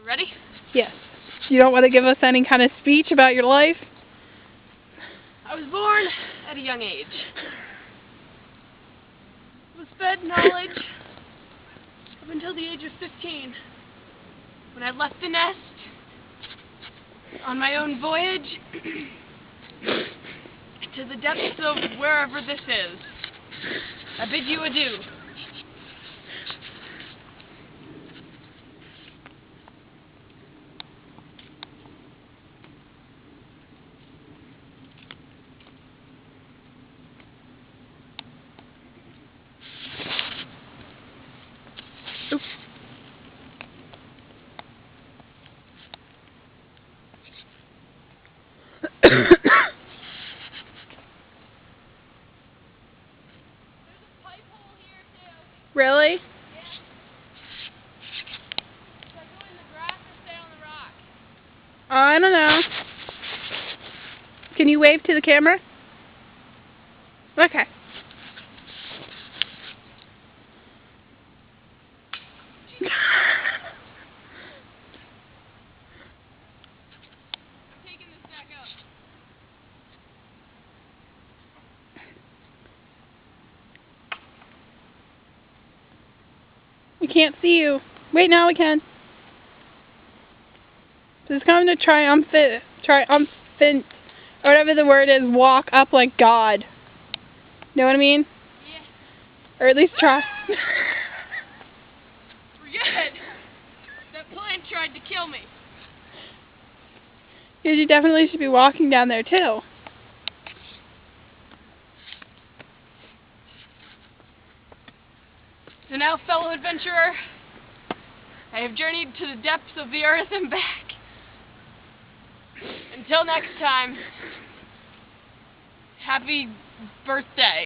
Ready? Yes. You don't want to give us any kind of speech about your life? I was born at a young age. Was fed knowledge up until the age of 15, when I left the nest on my own voyage to the depths of wherever this is. I bid you adieu. Oops. Really? I don't know. Can you wave to the camera? Okay. We can't see you. Wait, now we can. So it's going to triumphant, or whatever the word is, walk up like God. Know what I mean? Yeah. Or at least try. Forget! That plane tried to kill me. Because you definitely should be walking down there too. So now, fellow adventurer, I have journeyed to the depths of the earth and back. Until next time, happy birthday.